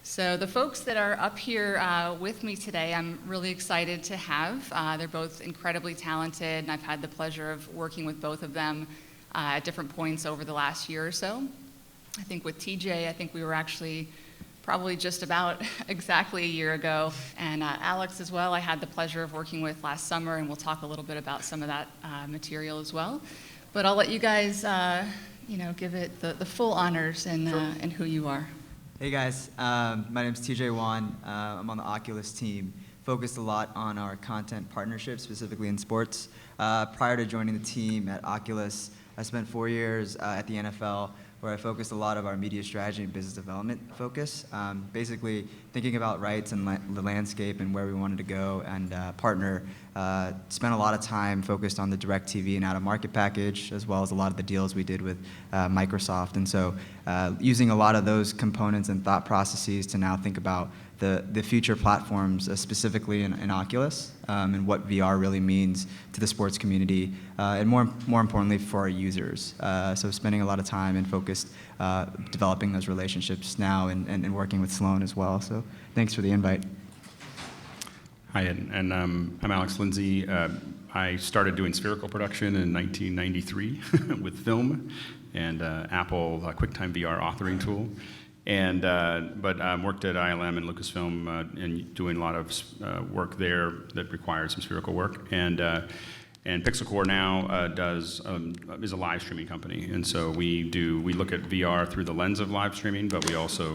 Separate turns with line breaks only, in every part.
So the folks that are up here with me today, I'm really excited to have. They're both incredibly talented, and I've had the pleasure of working with both of them at different points over the last year or so. I think with TJ, I think we were actually probably just about exactly a year ago, and Alex as well, I had the pleasure of working with last summer, and we'll talk a little bit about some of that material as well. But I'll let you guys, give it the full honors and who you are.
Hey guys, my name's TJ Wan. I'm on the Oculus team, focused a lot on our content partnerships, specifically in sports. Prior to joining the team at Oculus, I spent 4 years at the NFL, where I focused a lot of our media strategy and business development focus, basically thinking about rights and the landscape and where we wanted to go and partner. Spent a lot of time focused on the DirecTV and out-of-market package, as well as a lot of the deals we did with Microsoft. And so using a lot of those components and thought processes to now think about the future platforms, specifically in Oculus, and what VR really means to the sports community, and more importantly for our users. So spending a lot of time and focused developing those relationships now and working with Sloan as well. So thanks for the invite.
Hi, and I'm Alex Lindsay. I started doing spherical production in 1993 with film and Apple QuickTime VR authoring tool. But worked at ILM and Lucasfilm and doing a lot of work there that required some spherical work. And PixelCore now is a live streaming company, and so we look at VR through the lens of live streaming, but we also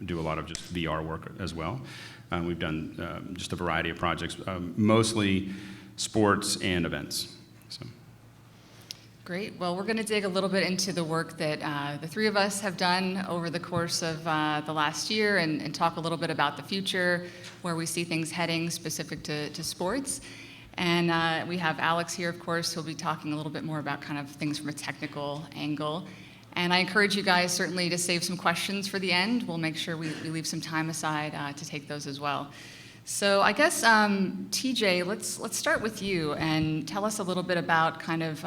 do a lot of just VR work as well. We've done just a variety of projects, mostly sports and events. So.
Great. Well, we're going to dig a little bit into the work that the three of us have done over the course of the last year and talk a little bit about the future, where we see things heading specific to sports. And we have Alex here, of course, who'll be talking a little bit more about kind of things from a technical angle. And I encourage you guys certainly to save some questions for the end. We'll make sure we leave some time aside to take those as well. So I guess, TJ, let's start with you and tell us a little bit about kind of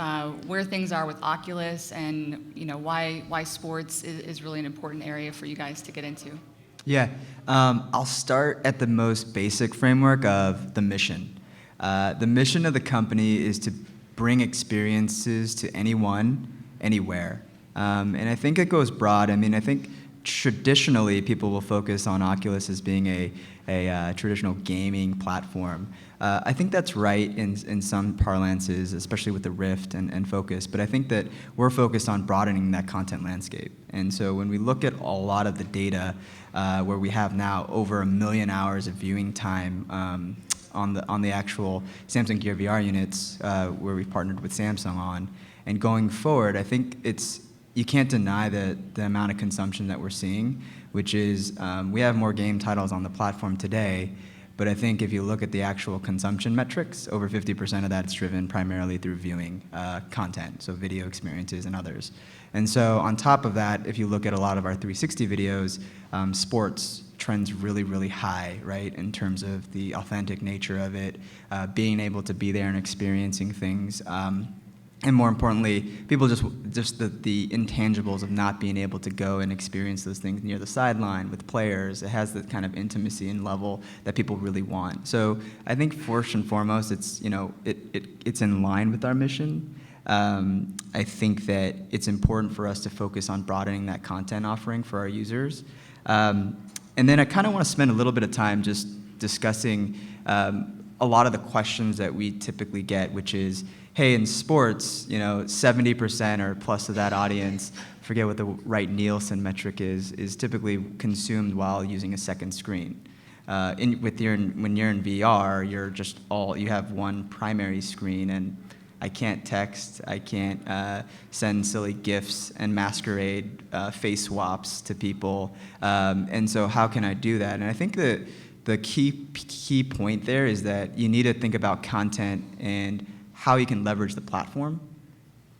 where things are with Oculus and why sports is really an important area for you guys to get into.
Yeah, I'll start at the most basic framework of the mission. The mission of the company is to bring experiences to anyone, anywhere. And I think it goes broad. I mean, I think traditionally people will focus on Oculus as being a traditional gaming platform. I think that's right in some parlances, especially with the Rift and Focus, but I think that we're focused on broadening that content landscape. And so when we look at a lot of the data, where we have now over 1 million hours of viewing time on the actual Samsung Gear VR units, where we've partnered with Samsung on, and going forward, I think you can't deny the amount of consumption that we're seeing, which is we have more game titles on the platform today, but I think if you look at the actual consumption metrics, over 50% of that's driven primarily through viewing content, so video experiences and others. And so on top of that, if you look at a lot of our 360 videos, sports trends really, really high, right, in terms of the authentic nature of it, being able to be there and experiencing things. And more importantly, people just the intangibles of not being able to go and experience those things near the sideline with players. It has the kind of intimacy and level that people really want. So I think first and foremost, it's in line with our mission. I think that it's important for us to focus on broadening that content offering for our users. And then I kind of want to spend a little bit of time just discussing a lot of the questions that we typically get, which is, hey, in sports, 70% or plus of that audience, forget what the right Nielsen metric is typically consumed while using a second screen. When you're in VR, you have one primary screen, and I can't text, I can't send silly GIFs and masquerade face swaps to people, and so how can I do that? And I think that the key point there is that you need to think about content and how you can leverage the platform.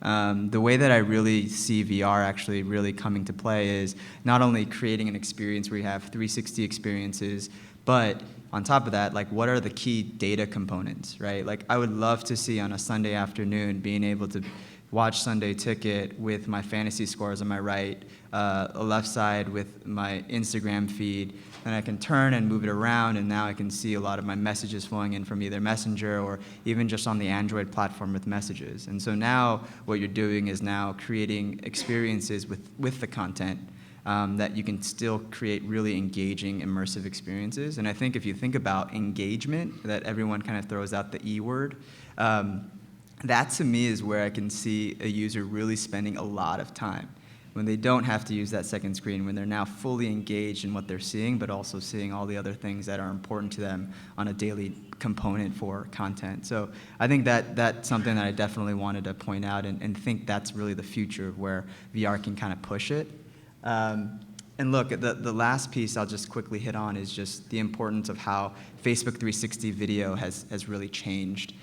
The way that I really see VR actually really coming to play is not only creating an experience where you have 360 experiences, but on top of that, like, what are the key data components, right? Like, I would love to see on a Sunday afternoon being able to Watch Sunday Ticket with my fantasy scores on my right, a left side with my Instagram feed, and I can turn and move it around, and now I can see a lot of my messages flowing in from either Messenger or even just on the Android platform with messages. And so now what you're doing is now creating experiences with the content that you can still create really engaging, immersive experiences. And I think if you think about engagement, that everyone kind of throws out the E word, that to me is where I can see a user really spending a lot of time when they don't have to use that second screen, when they're now fully engaged in what they're seeing, but also seeing all the other things that are important to them on a daily component for content. So I think that that's something that I definitely wanted to point out and think that's really the future of where VR can kind of push it. And look, the last piece I'll just quickly hit on is just the importance of how Facebook 360 video has really changed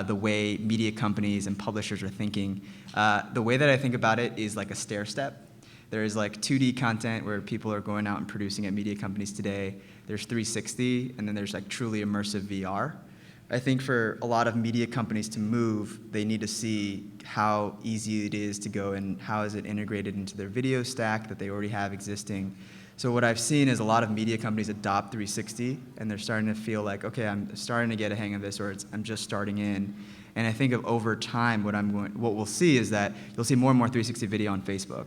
the way media companies and publishers are thinking. The way that I think about it is like a stair step. There is like 2D content where people are going out and producing at media companies today. There's 360, and then there's like truly immersive VR. I think for a lot of media companies to move, they need to see how easy it is to go and how is it integrated into their video stack that they already have existing. So what I've seen is a lot of media companies adopt 360, and they're starting to feel like, okay, I'm starting to get a hang of this, or I'm just starting in. And I think of over time, what we'll see is that you'll see more and more 360 video on Facebook,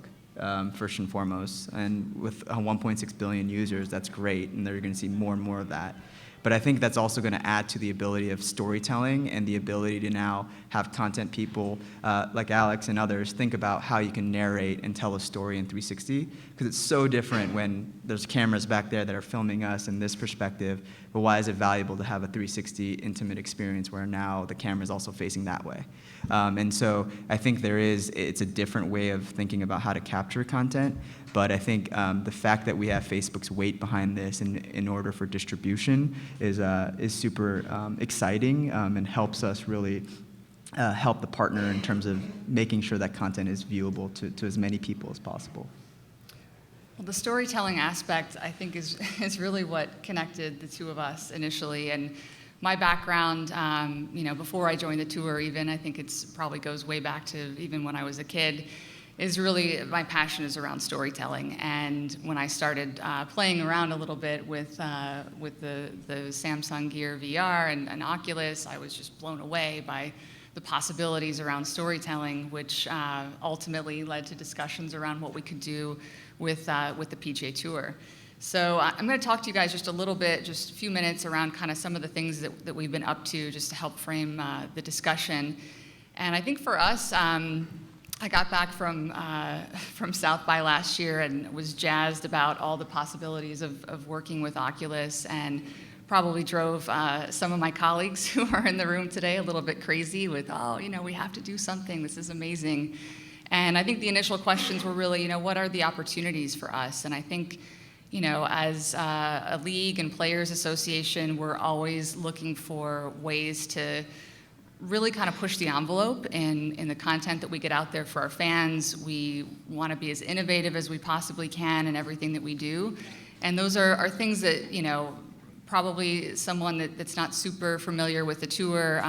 first and foremost. And with 1.6 billion users, that's great, and they're going to see more and more of that. But I think that's also going to add to the ability of storytelling and the ability to now have content people like Alex and others think about how you can narrate and tell a story in 360, because it's so different when there's cameras back there that are filming us in this perspective, but why is it valuable to have a 360 intimate experience where now the camera is also facing that way? And so I think it's a different way of thinking about how to capture content, but I think the fact that we have Facebook's weight behind this in order for distribution is super exciting and helps us really help the partner in terms of making sure that content is viewable to as many people as possible.
Well, the storytelling aspect, I think, is really what connected the two of us initially. And my background, before I joined the tour even, I think it's probably goes way back to even when I was a kid, is really, my passion is around storytelling. And when I started playing around a little bit with the Samsung Gear VR and Oculus, I was just blown away by the possibilities around storytelling, which ultimately led to discussions around what we could do with the PGA Tour. So I'm going to talk to you guys just a little bit, just a few minutes around kind of some of the things that we've been up to just to help frame the discussion. And I think for us, I got back from South by last year and was jazzed about all the possibilities of working with Oculus, and probably drove some of my colleagues who are in the room today a little bit crazy with, we have to do something, this is amazing. And I think the initial questions were really, what are the opportunities for us? And I think, as a league and players association, we're always looking for ways to really kind of push the envelope in the content that we get out there for our fans. We want to be as innovative as we possibly can in everything that we do. And those are things that, probably someone that's not super familiar with the tour,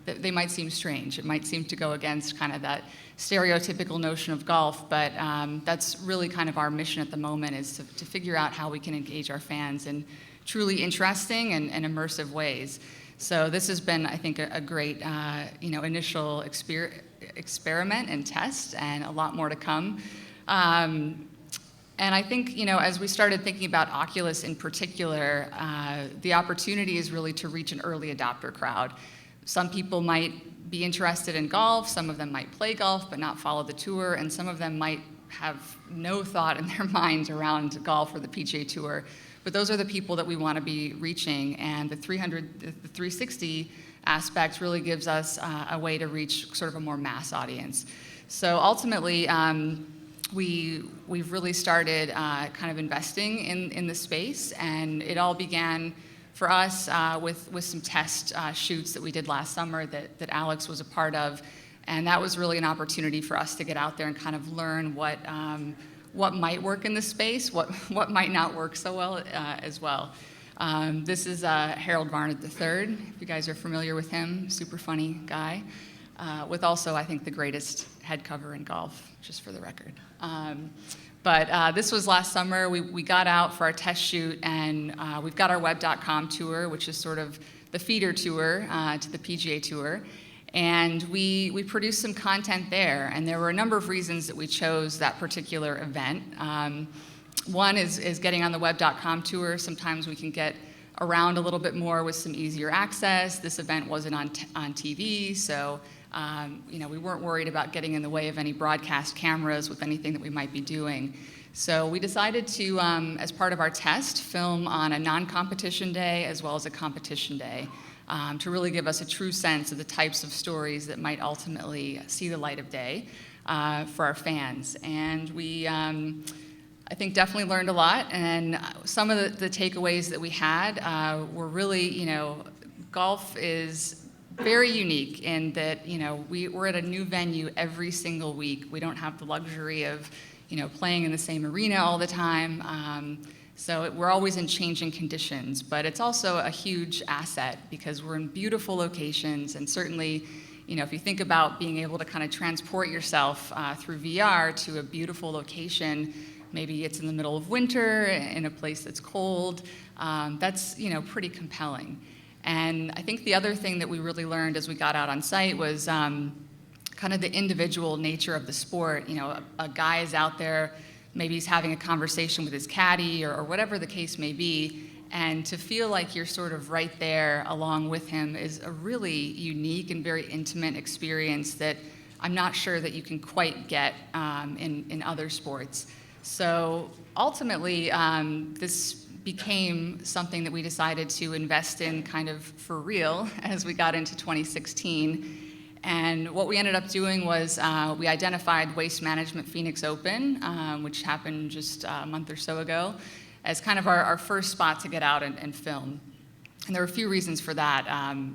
they might seem strange. It might seem to go against kind of that stereotypical notion of golf, but that's really kind of our mission at the moment, is to figure out how we can engage our fans in truly interesting and immersive ways. So this has been, I think, a great initial experiment and test, and a lot more to come. And I think, as we started thinking about Oculus in particular, the opportunity is really to reach an early adopter crowd. Some people might be interested in golf, some of them might play golf but not follow the tour, and some of them might have no thought in their minds around golf or the PGA Tour. But those are the people that we want to be reaching, and the 360 aspect really gives us a way to reach sort of a more mass audience. So ultimately, we've really started kind of investing in the space, and it all began for us with some test shoots that we did last summer that Alex was a part of, and that was really an opportunity for us to get out there and kind of learn what might work in the space, what might not work so well as well. This is Harold Varnett III, if you guys are familiar with him, super funny guy. with also, I think, the greatest head cover in golf, just for the record. But this was last summer. We got out for our test shoot, and we've got our web.com tour, which is sort of the feeder tour to the PGA Tour. And we produced some content there, and there were a number of reasons that we chose that particular event. One is getting on the web.com tour. Sometimes we can get around a little bit more with some easier access. This event wasn't on TV, so we weren't worried about getting in the way of any broadcast cameras with anything that we might be doing. So we decided to, as part of our test, film on a non-competition day as well as a competition day to really give us a true sense of the types of stories that might ultimately see the light of day for our fans. And we, I think, definitely learned a lot. And some of the takeaways that we had were really, golf is very unique in that, we're at a new venue every single week. We don't have the luxury of, playing in the same arena all the time. So we're always in changing conditions, but it's also a huge asset because we're in beautiful locations, and certainly, if you think about being able to kind of transport yourself through VR to a beautiful location, maybe it's in the middle of winter in a place that's cold, that's, pretty compelling. And I think the other thing that we really learned as we got out on site was kind of the individual nature of the sport. A guy is out there, maybe he's having a conversation with his caddy or whatever the case may be, and to feel like you're sort of right there along with him is a really unique and very intimate experience that I'm not sure that you can quite get in other sports. So ultimately, this became something that we decided to invest in kind of for real as we got into 2016. And what we ended up doing was we identified Waste Management Phoenix Open, which happened just a month or so ago, as kind of our first spot to get out and film. And there are a few reasons for that.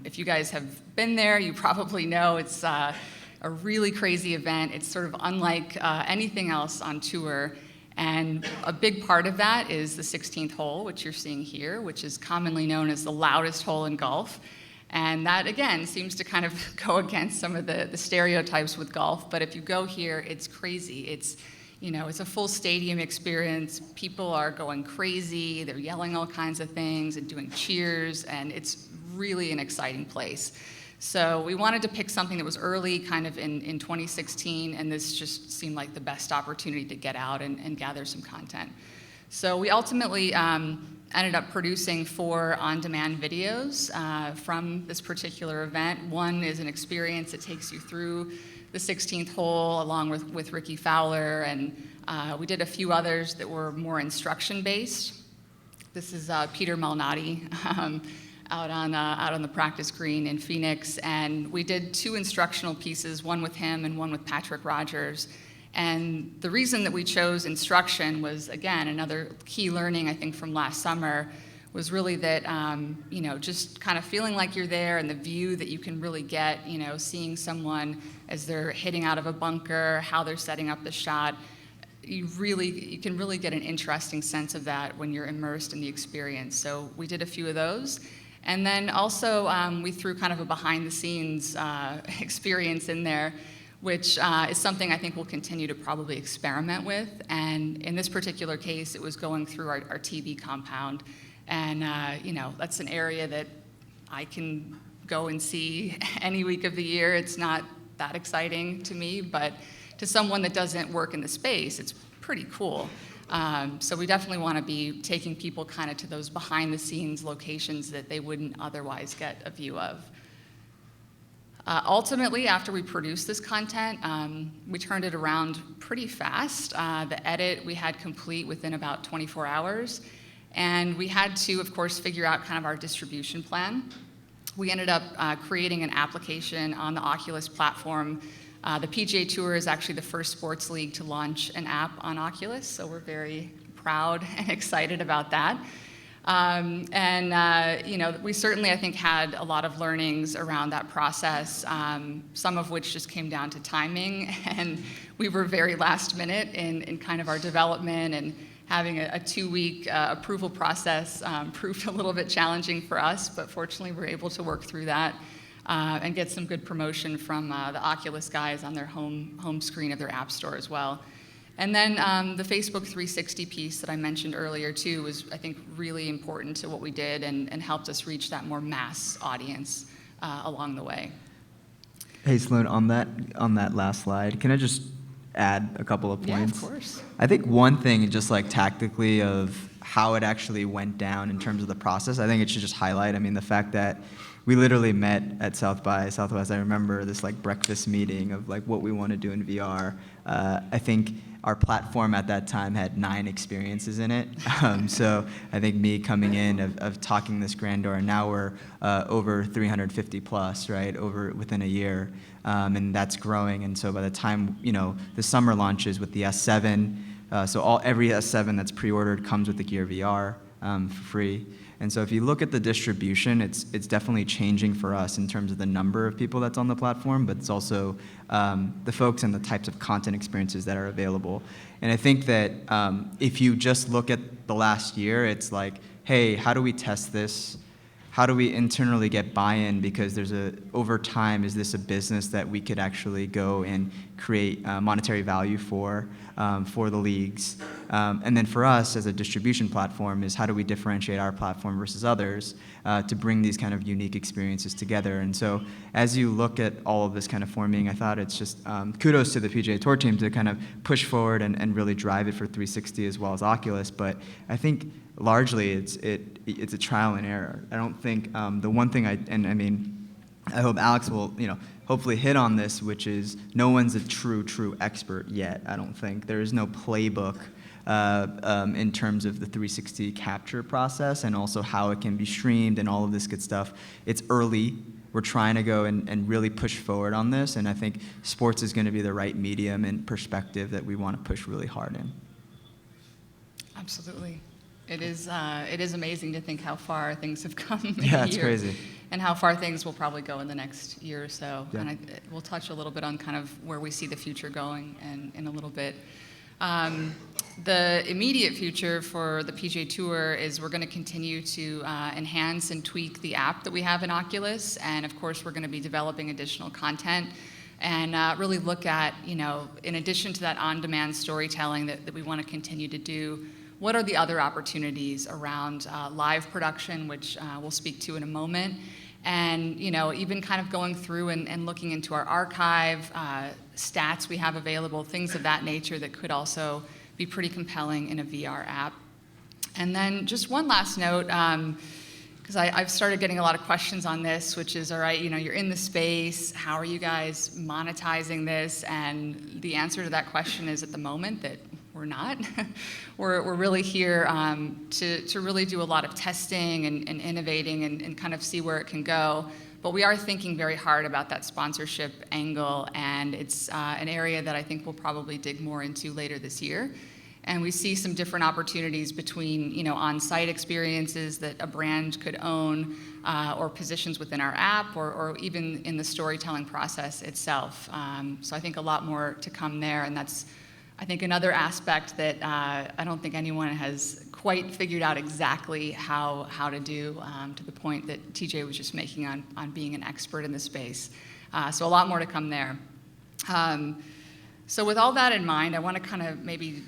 If you guys have been there, you probably know it's a really crazy event. It's sort of unlike anything else on tour. And a big part of that is the 16th hole, which you're seeing here, which is commonly known as the loudest hole in golf. And that, again, seems to kind of go against some of the stereotypes with golf. But if you go here, it's crazy. It's a full stadium experience. People are going crazy. They're yelling all kinds of things and doing cheers. And it's really an exciting place. So we wanted to pick something that was early, kind of in 2016. And this just seemed like the best opportunity to get out and gather some content. So we ultimately ended up producing 4 on-demand videos from this particular event. One is an experience that takes you through the 16th hole along with Ricky Fowler, and we did a few others that were more instruction-based. This is Peter Malnati out on the practice green in Phoenix, and we did 2 instructional pieces, one with him and one with Patrick Rogers. And the reason that we chose instruction was, again, another key learning, I think, from last summer was really that, just kind of feeling like you're there and the view that you can really get, seeing someone as they're hitting out of a bunker, how they're setting up the shot. You can really get an interesting sense of that when you're immersed in the experience. So we did a few of those. And then also we threw kind of a behind-the-scenes experience in there, which is something I think we'll continue to probably experiment with. And in this particular case, it was going through our TV compound. And, that's an area that I can go and see any week of the year. It's not that exciting to me, but to someone that doesn't work in the space, it's pretty cool. So we definitely want to be taking people kind of to those behind-the-scenes locations that they wouldn't otherwise get a view of. Ultimately, after we produced this content, we turned it around pretty fast. The edit we had complete within about 24 hours. And we had to, of course, figure out kind of our distribution plan. We ended up creating an application on the Oculus platform. The PGA Tour is actually the first sports league to launch an app on Oculus, so we're very proud and excited about that. We certainly, I think, had a lot of learnings around that process, some of which just came down to timing, and we were very last minute in kind of our development, and having a 2-week approval process proved a little bit challenging for us, but fortunately we were able to work through that. and get some good promotion from the Oculus guys on their home screen of their app store as well. And then the Facebook 360 piece that I mentioned earlier too was, I think, really important to what we did and helped us reach that more mass audience along the way.
Hey, Sloan, on that last slide, can I just add a couple of points?
Yeah, of course.
I think one thing, just like tactically, of how it actually went down in terms of the process, I think it should just highlight, I mean, the fact that we literally met at South by Southwest. I remember this like breakfast meeting of like what we want to do in VR. I think our platform at that time had 9 experiences in it. So I think me coming in of talking this grandeur, and now we're over 350 plus, right, over within a year, and that's growing. And so by the time the summer launches with the S7, so every S7 that's pre-ordered comes with the Gear VR for free. And so if you look at the distribution, it's definitely changing for us in terms of the number of people that's on the platform, but it's also the folks and the types of content experiences that are available. And I think that if you just look at the last year, it's like, hey, how do we test this? How do we internally get buy-in? Because over time, is this a business that we could actually go and create monetary value for the leagues? And then for us as a distribution platform is how do we differentiate our platform versus others to bring these kind of unique experiences together? And so as you look at all of this kind of forming, I thought it's just kudos to the PGA Tour team to kind of push forward and really drive it for 360 as well as Oculus. But I think largely it's a trial and error. I don't think the one thing I hope Alex will hopefully hit on this, which is no one's a true expert yet. I don't think there is no playbook in terms of the 360 capture process and also how it can be streamed and all of this good stuff. It's early. We're trying to go and really push forward on this, and I think sports is going to be the right medium and perspective that we want to push really hard in.
Absolutely. It is amazing to think how far things have come in
Yeah,
a
it's
year,
crazy.
and how far things will probably go in the next year or so.
Yeah.
And we'll touch a little bit on kind of where we see the future going in a little bit. The immediate future for the PGA Tour is we're going to continue to enhance and tweak the app that we have in Oculus, and of course we're going to be developing additional content and really look at, in addition to that on-demand storytelling that we want to continue to do, what are the other opportunities around live production, which we'll speak to in a moment, and even kind of going through and looking into our archive, stats we have available, things of that nature that could also be pretty compelling in a VR app. And then just one last note, because I've started getting a lot of questions on this, which is, all right, you're in the space, how are you guys monetizing this? And the answer to that question is at the moment that we're not. We're really here to really do a lot of testing and innovating and kind of see where it can go. But we are thinking very hard about that sponsorship angle, and it's an area that I think we'll probably dig more into later this year. And we see some different opportunities between, on-site experiences that a brand could own, or positions within our app, or even in the storytelling process itself. So I think a lot more to come there, and that's, I think, another aspect that I don't think anyone has quite figured out exactly how to do, to the point that TJ was just making on being an expert in the space. So a lot more to come there. So with all that in mind, I want to kind of maybe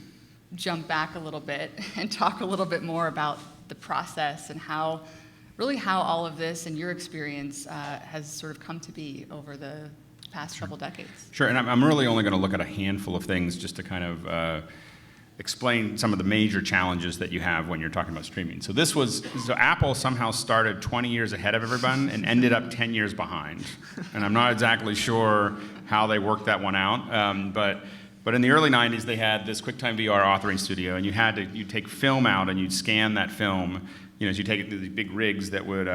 jump back a little bit and talk a little bit more about the process and how all of this and your experience has sort of come to be over the past couple decades.
Sure, and I'm really only going to look at a handful of things just to kind of explain some of the major challenges that you have when you're talking about streaming. So Apple somehow started 20 years ahead of everyone and ended up 10 years behind. And I'm not exactly sure how they worked that one out, but in the early 90s, they had this QuickTime VR authoring studio, and you'd take film out and you'd scan that film. So you take it to these big rigs that would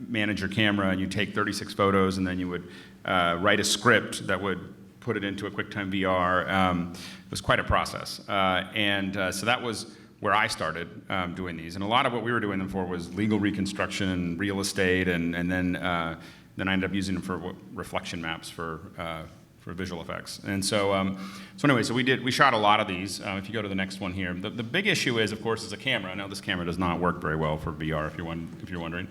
manage your camera, and you take 36 photos, and then you would write a script that would put it into a QuickTime VR. It was quite a process. So that was where I started doing these. And a lot of what we were doing them for was legal reconstruction, real estate, and then I ended up using them for reflection maps for visual effects. And so anyway, we shot a lot of these. If you go to the next one here, the big issue is, of course, is a camera. Now this camera does not work very well for VR, if you're wondering.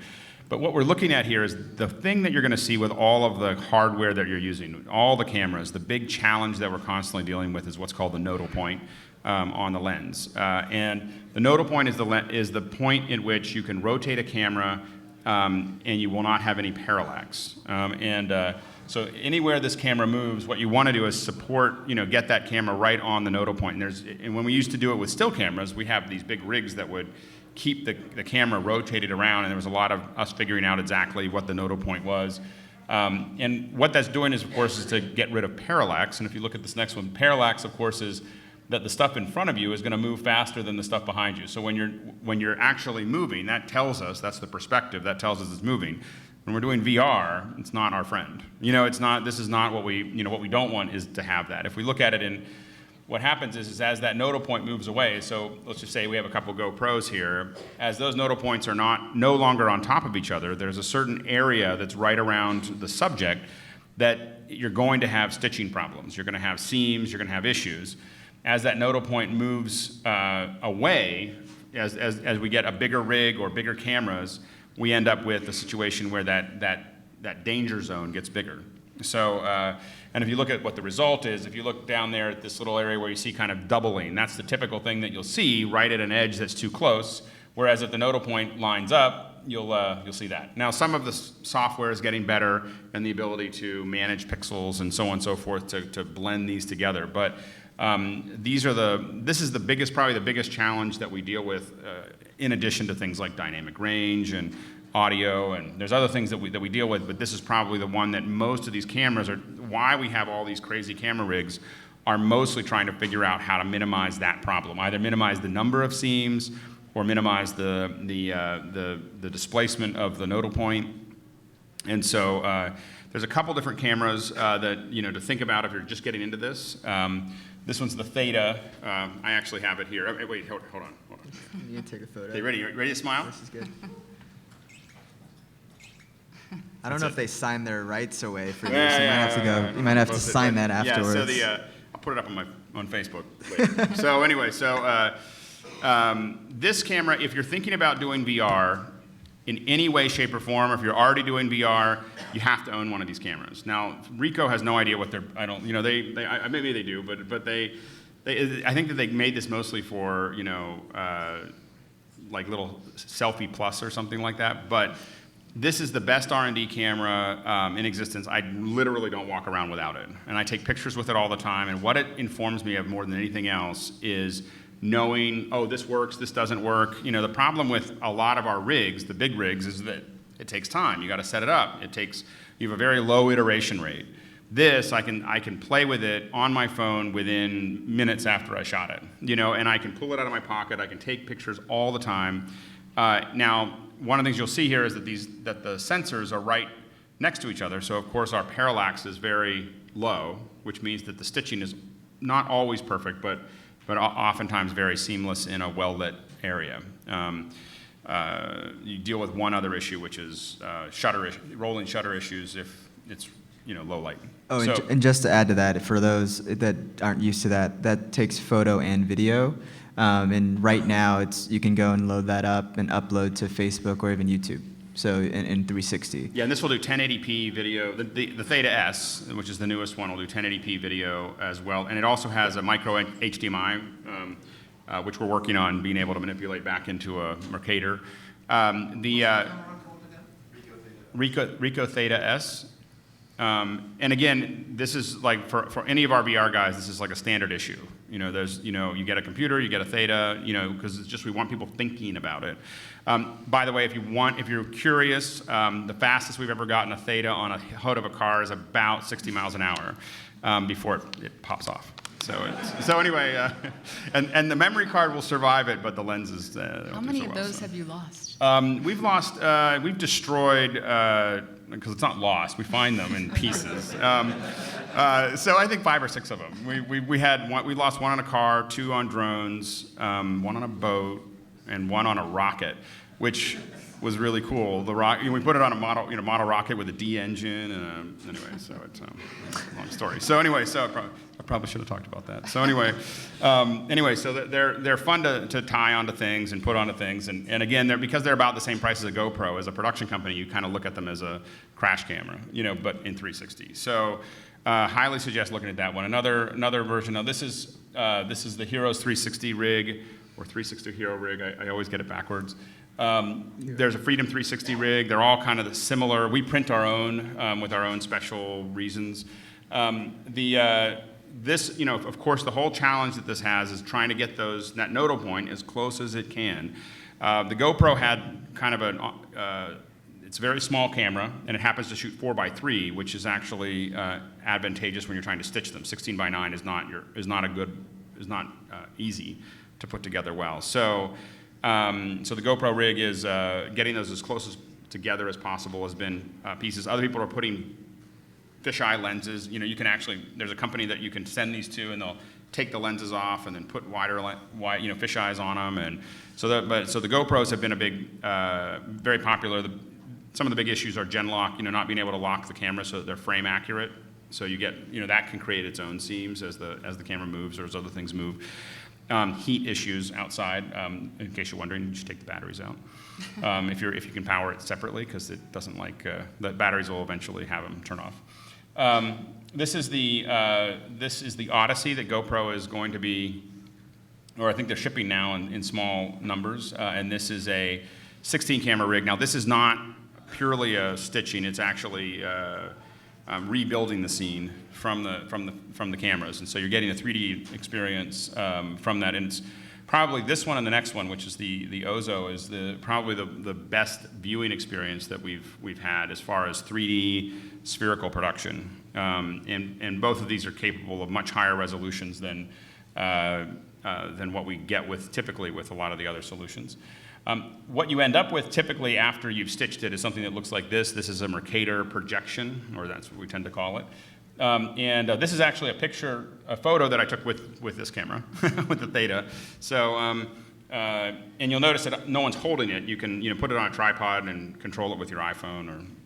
But what we're looking at here is the thing that you're going to see with all of the hardware that you're using, all the cameras, the big challenge that we're constantly dealing with is what's called the nodal point on the lens. And the nodal point is the point in which you can rotate a camera and you will not have any parallax. So anywhere this camera moves, what you want to do is support, get that camera right on the nodal point. And when we used to do it with still cameras, we have these big rigs that would keep the camera rotated around, and there was a lot of us figuring out exactly what the nodal point was. And what that's doing is, of course, is to get rid of parallax. And if you look at this next one, parallax, of course, is that the stuff in front of you is going to move faster than the stuff behind you. So when you're actually moving, that tells us, that's the perspective, that tells us it's moving. When we're doing VR, it's not our friend. This is not what what we don't want is to have that. If we look at it in, what happens is as that nodal point moves away, so let's just say we have a couple GoPros here, as those nodal points are no longer on top of each other, there's a certain area that's right around the subject that you're going to have stitching problems. You're going to have seams, you're going to have issues. As that nodal point moves away, as we get a bigger rig or bigger cameras, we end up with a situation where that danger zone gets bigger. So, and if you look at what the result is, if you look down there at this little area where you see kind of doubling, that's the typical thing that you'll see right at an edge that's too close, whereas if the nodal point lines up, you'll see that. Now, some of the software is getting better and the ability to manage pixels and so on and so forth to blend these together, but this is probably the biggest challenge that we deal with, in addition to things like dynamic range and audio, and there's other things that we deal with, but this is probably the one that most of these cameras are, why we have all these crazy camera rigs, are mostly trying to figure out how to minimize that problem. Either minimize the number of seams or minimize the displacement of the nodal point. And so there's a couple different cameras that, to think about if you're just getting into this. This one's the Theta. I actually have it here. Oh, wait, hold on.
You can take a photo.
Okay, ready to smile?
This is good. I don't know if they sign their rights away for you, so you might have to sign that afterwards.
Yeah, so I'll put it up on Facebook later. So anyway, this camera, if you're thinking about doing VR in any way, shape, or form, or if you're already doing VR, you have to own one of these cameras. Now, Ricoh has no idea what maybe they do, but I think that they made this mostly for, like little Selfie Plus or something like that, but this is the best R&D camera in existence. I literally don't walk around without it. And I take pictures with it all the time, and what it informs me of more than anything else is knowing, oh, this works, this doesn't work. The problem with a lot of our rigs, the big rigs, is that it takes time. You got to set it up. You have a very low iteration rate. This, I can play with it on my phone within minutes after I shot it, and I can pull it out of my pocket. I can take pictures all the time. Now, one of the things you'll see here is that the sensors are right next to each other. So of course our parallax is very low, which means that the stitching is not always perfect, but oftentimes very seamless in a well-lit area. You deal with one other issue, which is rolling shutter issues if it's low light.
Oh, and just to add to that, for those that aren't used to that takes photo and video. And right now, you can go and load that up and upload to Facebook or even YouTube. So in 360.
Yeah, and this will do 1080p video. The Theta S, which is the newest one, will do 1080p video as well. And it also has a micro HDMI, which we're working on being able to manipulate back into a Mercator. Ricoh Theta S. And again, this is like for any of our VR guys, this is like a standard issue. You get a computer, you get a Theta, because it's just we want people thinking about it. By the way, if you're curious, the fastest we've ever gotten a Theta on a hood of a car is about 60 miles an hour before it pops off. So anyway, and the memory card will survive it, but the lenses.
How many of those have you lost?
We've destroyed. Because it's not lost, we find them in pieces. So I think 5 or 6 of them. We lost one on a car, 2 on drones, 1 on a boat, and 1 on a rocket, which was really cool. The rocket, we put it on a model rocket with a D engine, and anyway, so it's a long story. So anyway, I probably should have talked about that. So anyway, so they're fun to tie onto things and put onto things, and again, because they're about the same price as a GoPro. As a production company, you kind of look at them as a crash camera, but in 360. So highly suggest looking at that one. Another version. Now this is the Hero's 360 rig, or 360 Hero rig. I always get it backwards. There's a Freedom 360 rig. They're all kind of similar. We print our own with our own special reasons. This, of course, the whole challenge that this has is trying to get that nodal point as close as it can. The GoPro had kind of it's a very small camera, and it happens to shoot 4x3, which is actually advantageous when you're trying to stitch them. 16x9 is not easy to put together well. So the GoPro rig is getting those as close together as possible has been pieces. Other people are putting fisheye lenses. You can actually, there's a company that you can send these to, and they'll take the lenses off and then put wider fisheyes on them. And so the GoPros have been a big, very popular. Some of the big issues are gen lock, not being able to lock the camera so that they're frame accurate. So you get, that can create its own seams as the camera moves or as other things move. Heat issues outside. In case you're wondering, you should take the batteries out if you can power it separately, because it doesn't like the batteries will eventually have them turn off. This is the Odyssey that GoPro is going to be, or I think they're shipping now in small numbers. And this is a 16 camera rig. Now this is not purely a stitching. It's actually rebuilding the scene from the cameras, and so you're getting a 3D experience from that. And it's probably this one and the next one, which is the Ozo, is probably the best viewing experience that we've had as far as 3D spherical production. And both of these are capable of much higher resolutions than what we get typically with a lot of the other solutions. What you end up with typically after you've stitched it is something that looks like this. This is a Mercator projection, or that's what we tend to call it. And this is actually a photo that I took with this camera, with the Theta. So, and you'll notice that no one's holding it. You can put it on a tripod and control it with your iPhone.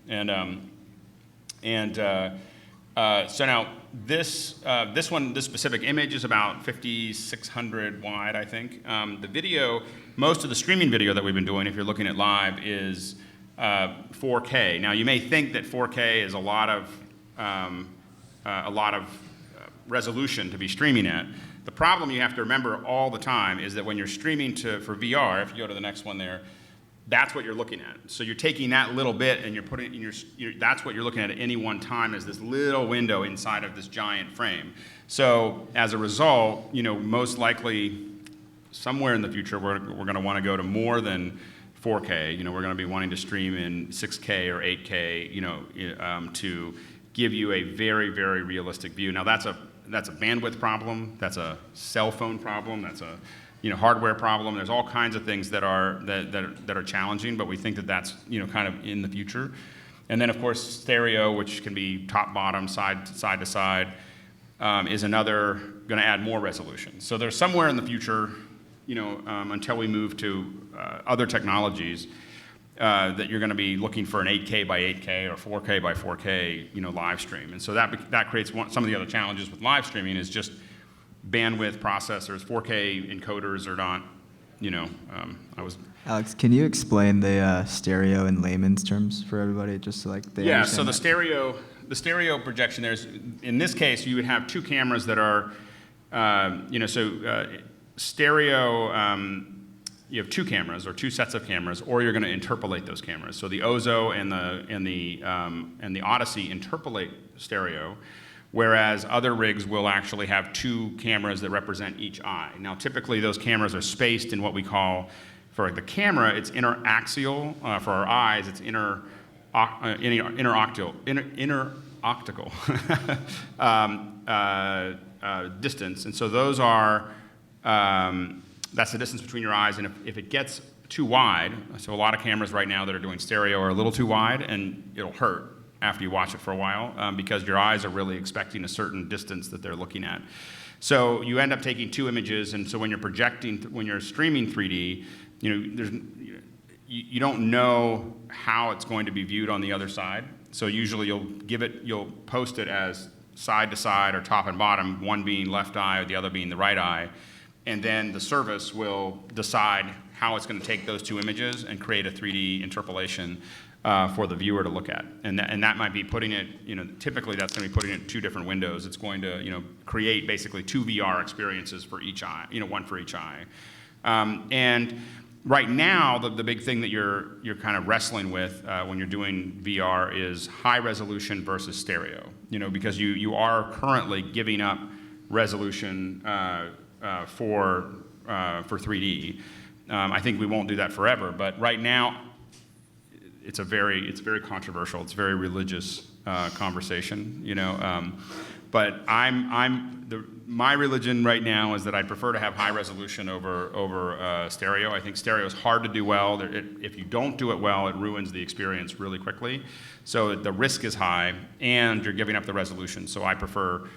So now this specific image is about 5,600 wide, I think. The video, most of the streaming video that we've been doing, if you're looking at live, is 4K. Now you may think that 4K is a lot of resolution to be streaming at. The problem you have to remember all the time is that when you're streaming for VR, if you go to the next one there, that's what you're looking at. So you're taking that little bit and you're putting it in that's what you're looking at any one time, is this little window inside of this giant frame. So as a result, most likely somewhere in the future we're going to want to go to more than 4K. We're going to be wanting to stream in 6K or 8K, to give you a very, very realistic view. Now that's a bandwidth problem, that's a cell phone problem, that's a hardware problem. There's all kinds of things that are challenging, but we think that that's kind of in the future. And then of course stereo, which can be top, bottom, side to side, is another going to add more resolution. So there's somewhere in the future, until we move to other technologies, that you're going to be looking for an 8K by 8K or 4K by 4K, live stream. And so that creates some of the other challenges with live streaming is just bandwidth, processors. 4K encoders are not,
Alex, can you explain the stereo in layman's terms for everybody, just so they
understand so
that?
the stereo projection, in this case, you would have two cameras that are, stereo, you have two cameras or two sets of cameras, or you're going to interpolate those cameras. So the Ozo and the Odyssey interpolate stereo, whereas other rigs will actually have two cameras that represent each eye. Now, typically those cameras are spaced in what we call, for the camera, it's interaxial. For our eyes, it's interoctical distance. And so those are, that's the distance between your eyes. And if it gets too wide, so a lot of cameras right now that are doing stereo are a little too wide, and it'll hurt after you watch it for a while, because your eyes are really expecting a certain distance that they're looking at. So you end up taking two images, and so when you're streaming 3D, you don't know how it's going to be viewed on the other side. So usually you'll post it as side to side or top and bottom, one being left eye or the other being the right eye. And then the service will decide how it's going to take those two images and create a 3D interpolation for the viewer to look at. And that might be putting it, typically that's going to be putting it in two different windows. It's going to, create basically two VR experiences for each eye, one for each eye. And right now, the big thing that you're kind of wrestling with when you're doing VR is high resolution versus stereo. Because you are currently giving up resolution for 3D. I think we won't do that forever, but right now, it's very controversial. It's a very religious conversation, But my religion right now is that I'd prefer to have high resolution over stereo. I think stereo is hard to do well. If you don't do it well, it ruins the experience really quickly. So the risk is high, and you're giving up the resolution. So I prefer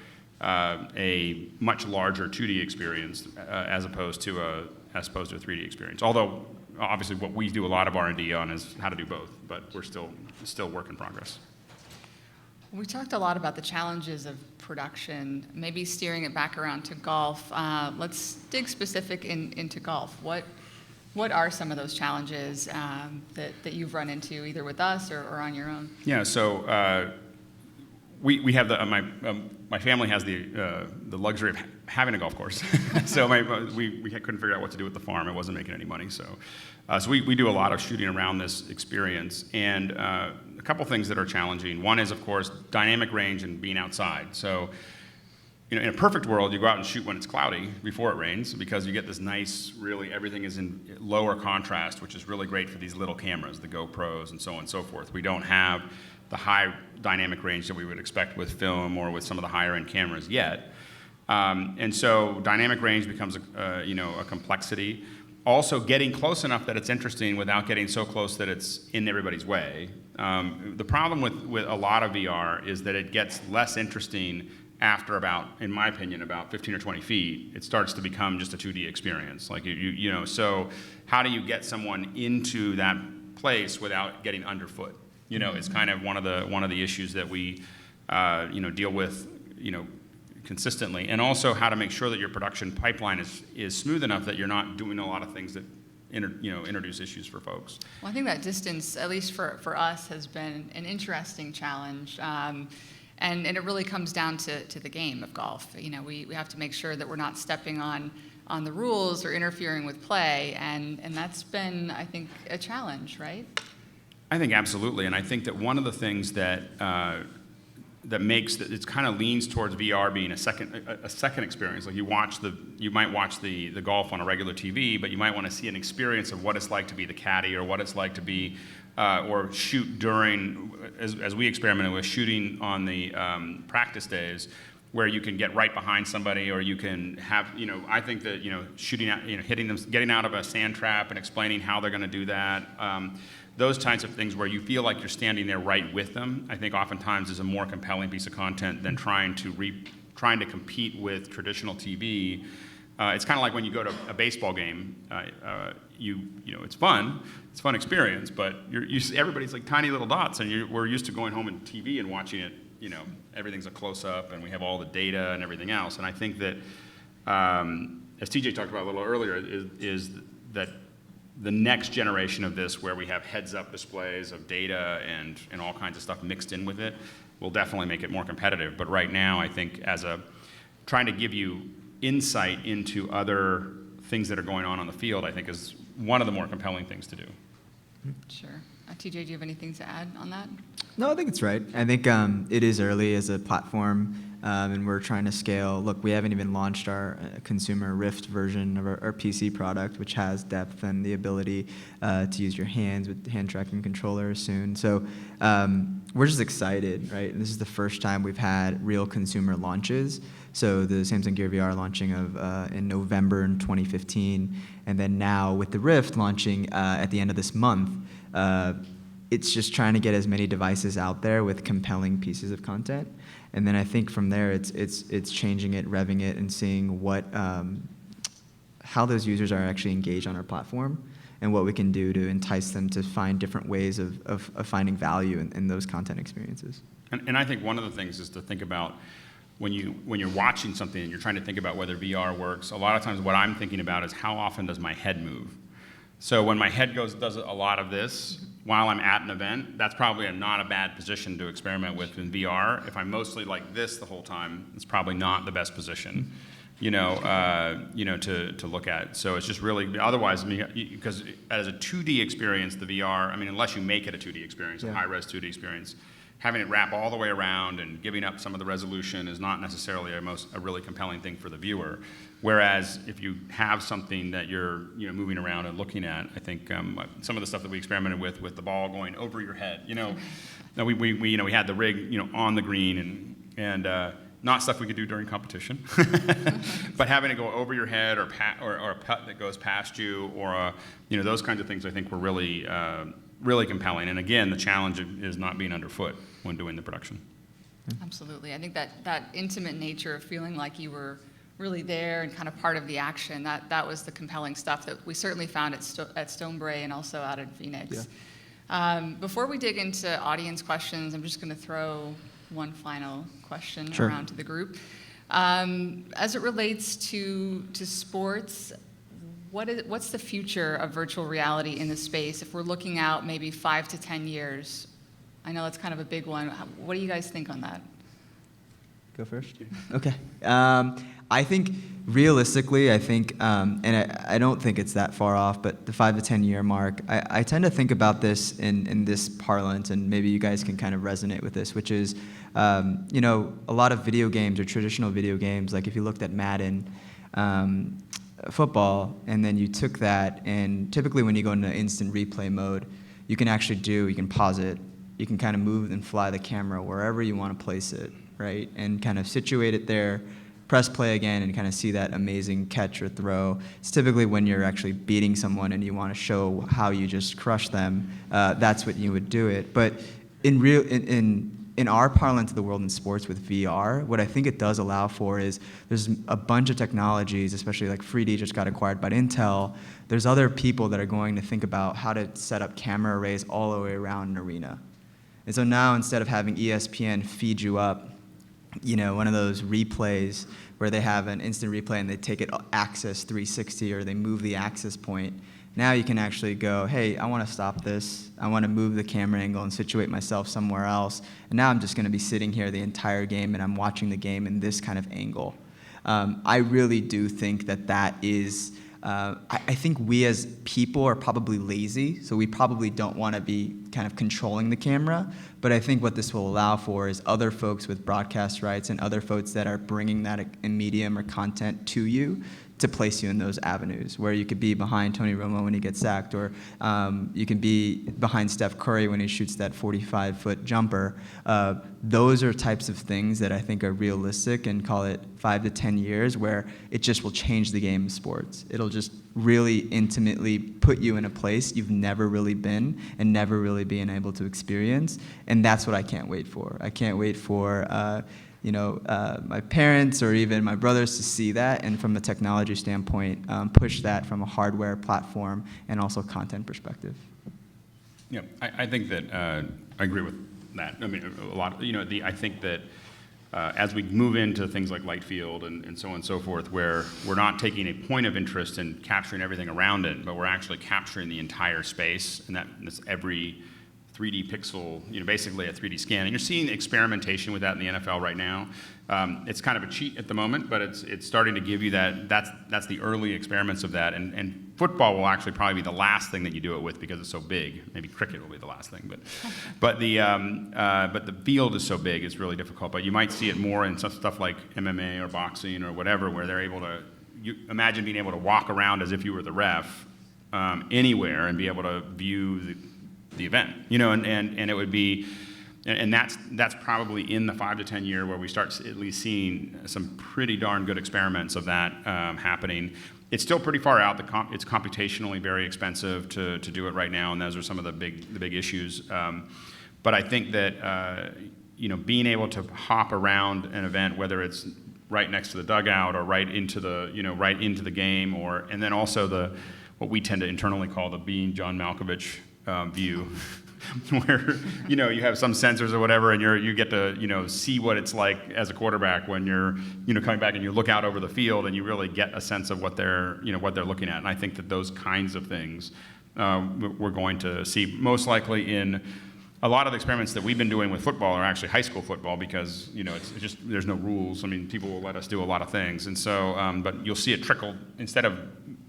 a much larger 2D experience as opposed to a 3D experience. Although obviously what we do a lot of R&D on is how to do both, but we're still work in progress.
We talked a lot about the challenges of production, maybe steering it back around to golf. Let's dig specific into golf. What are some of those challenges that you've run into either with us or on your own?
Yeah, so we have my family has the luxury of having a golf course. So we couldn't figure out what to do with the farm. It wasn't making any money. So we do a lot of shooting around this experience. And a couple things that are challenging. One is, of course, dynamic range and being outside. So in a perfect world, you go out and shoot when it's cloudy before it rains, because you get this nice, really, everything is in lower contrast, which is really great for these little cameras, the GoPros and so on and so forth. We don't have the high dynamic range that we would expect with film or with some of the higher end cameras yet. And so dynamic range becomes a complexity. Also getting close enough that it's interesting without getting so close that it's in everybody's way. The problem with a lot of VR is that it gets less interesting after about, in my opinion, about 15 or 20 feet. It starts to become just a 2D experience. Like so how do you get someone into that place without getting underfoot? Is kind of one of the issues that we deal with consistently, and also how to make sure that your production pipeline is smooth enough that you're not doing a lot of things that introduce issues for folks.
Well, I think that distance, at least for us, has been an interesting challenge. And it really comes down to the game of golf. We have to make sure that we're not stepping on the rules or interfering with play, and that's been, I think, a challenge, right?
I think absolutely, and I think that one of the things that makes that it kind of leans towards VR being a second experience. Like you might watch the golf on a regular TV, but you might want to see an experience of what it's like to be the caddy, or what it's like to be or shoot during, as we experimented with shooting on the practice days, where you can get right behind somebody, or you can have, I think that shooting out, hitting them, getting out of a sand trap and explaining how they're going to do that. Those types of things where you feel like you're standing there right with them, I think oftentimes is a more compelling piece of content than trying to compete with traditional TV. It's kind of like when you go to a baseball game. It's fun. It's a fun experience, but everybody's like tiny little dots, and we're used to going home in TV and watching it. Everything's a close-up, and we have all the data and everything else. And I think that, as TJ talked about a little earlier, is that the next generation of this, where we have heads-up displays of data and all kinds of stuff mixed in with it, will definitely make it more competitive. But right now, I think trying to give you insight into other things that are going on the field, I think is one of the more compelling things to do.
Sure. TJ, do you have anything to add on that?
No, I think it's right. I think it is early as a platform, and we're trying to scale. Look, we haven't even launched our consumer Rift version of our PC product, which has depth and the ability to use your hands with hand tracking controllers soon. So we're just excited, right? And this is the first time we've had real consumer launches. So the Samsung Gear VR launching in November in 2015, and then now with the Rift launching at the end of this month. It's just trying to get as many devices out there with compelling pieces of content, and then I think from there it's changing it, revving it, and seeing how those users are actually engaged on our platform, and what we can do to entice them to find different ways of finding value in those content experiences.
And I think one of the things is to think about when you're watching something and you're trying to think about whether VR works, a lot of times what I'm thinking about is how often does my head move? So when my head does a lot of this while I'm at an event, that's probably not a bad position to experiment with in VR. If I'm mostly like this the whole time, it's probably not the best position, to look at. So it's just really, otherwise, because as a 2D experience, the VR, unless you make it a 2D experience, a high-res 2D experience, having it wrap all the way around and giving up some of the resolution is not necessarily a really compelling thing for the viewer. Whereas if you have something that you're moving around and looking at, I think some of the stuff that we experimented with the ball going over your head, we had the rig on the green and not stuff we could do during competition, but having it go over your head or a putt that goes past you or those kinds of things I think were really really compelling. And again, the challenge is not being underfoot when doing the production.
Absolutely. I think that intimate nature of feeling like you were really there and kind of part of the action, that was the compelling stuff that we certainly found at Stonebrae and also out at Phoenix. Yeah. Before we dig into audience questions, I'm just going to throw one final question around to the group. As it relates to sports, what's the future of virtual reality in the space if we're looking out maybe 5 to 10 years? I know that's kind of a big one. What do you guys think on that?
Go first? Okay. I think realistically, and I don't think it's that far off, but the 5 to 10 year mark, I tend to think about this in this parlance, and maybe you guys can kind of resonate with this, which is, a lot of video games or traditional video games, like if you looked at Madden, football, and then you took that, and typically when you go into instant replay mode, you can pause it, you can kind of move and fly the camera wherever you want to place it, right? And kind of situate it there, press play again, and kind of see that amazing catch or throw. It's typically when you're actually beating someone and you want to show how you just crush them, that's what you would do it. But in our parlance of the world in sports with VR, what I think it does allow for is there's a bunch of technologies, especially like 3D just got acquired by Intel. There's other people that are going to think about how to set up camera arrays all the way around an arena. And so now instead of having ESPN feed you up, one of those replays where they have an instant replay and they take it axis 360 or they move the axis point, now you can actually go, hey, I want to stop this. I want to move the camera angle and situate myself somewhere else. And now I'm just going to be sitting here the entire game and I'm watching the game in this kind of angle. I really do think that is, I think we as people are probably lazy, so we probably don't want to be kind of controlling the camera. But I think what this will allow for is other folks with broadcast rights and other folks that are bringing that medium or content to you to place you in those avenues where you could be behind Tony Romo when he gets sacked, or you can be behind Steph Curry when he shoots that 45-foot jumper. Those are types of things that I think are realistic, and call it 5 to 10 years, where it just will change the game of sports. It'll just really intimately put you in a place you've never really been and never really been able to experience, and that's what I can't wait for. I can't wait for my parents or even my brothers to see that, and from a technology standpoint, push that from a hardware platform and also content perspective.
Yeah, I think that I agree with that. I mean, a lot. I think that as we move into things like light field and so on and so forth, where we're not taking a point of interest and capturing everything around it, but we're actually capturing the entire space, and that's every 3D pixel, basically a 3D scan. And you're seeing experimentation with that in the NFL right now. It's kind of a cheat at the moment, but it's starting to give you that. That's the early experiments of that. And football will actually probably be the last thing that you do it with because it's so big. Maybe cricket will be the last thing, but the field is so big, it's really difficult. But you might see it more in stuff like MMA or boxing or whatever, where they're able to. You imagine being able to walk around as if you were the ref anywhere and be able to view the event, and it would be, and that's probably in the 5 to 10 year where we start at least seeing some pretty darn good experiments of that happening. It's still pretty far out. It's computationally very expensive to do it right now, and those are some of the big issues. But I think that being able to hop around an event, whether it's right next to the dugout or right into the game, and then also what we tend to internally call the being John Malkovich view, where you have some sensors or whatever, and you get to see what it's like as a quarterback when you're coming back and you look out over the field and you really get a sense of what they're looking at. And I think that those kinds of things we're going to see most likely in a lot of the experiments that we've been doing with football are actually high school football because it's just there's no rules. I mean, people will let us do a lot of things, and so but you'll see it trickle instead of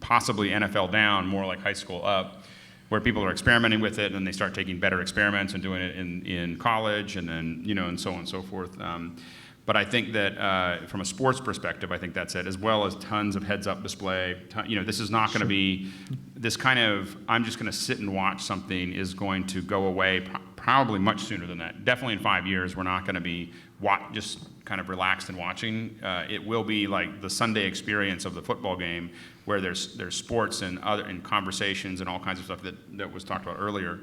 possibly NFL down, more like high school up, where people are experimenting with it and they start taking better experiments and doing it in college and then and so on and so forth. But I think that from a sports perspective, I think that's it, as well as tons of heads-up display. This is not going to be this kind of I'm just going to sit and watch something is going to go away probably much sooner than that. Definitely in 5 years, we're not going to be just kind of relaxed and watching. It will be like the Sunday experience of the football game, where there's sports and conversations and all kinds of stuff that was talked about earlier,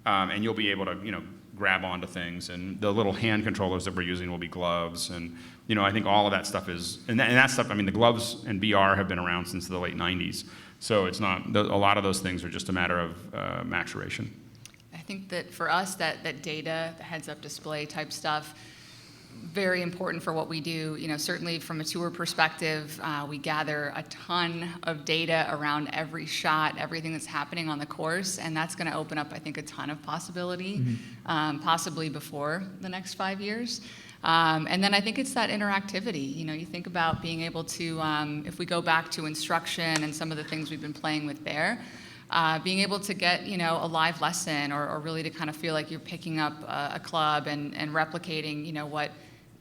and you'll be able to grab onto things, and the little hand controllers that we're using will be gloves, and I think all of that stuff is and that stuff. I mean, the gloves and VR have been around since the late '90s, so it's not a lot of those things are just a matter of maturation.
I think that for us, that data, the heads-up display type stuff, very important for what we do. Certainly from a tour perspective, we gather a ton of data around every shot, everything that's happening on the course, and that's going to open up, I think, a ton of possibility, possibly before the next 5 years. And then I think it's that interactivity. You think about being able to, if we go back to instruction and some of the things we've been playing with there, being able to get a live lesson or really to kind of feel like you're picking up a club and replicating what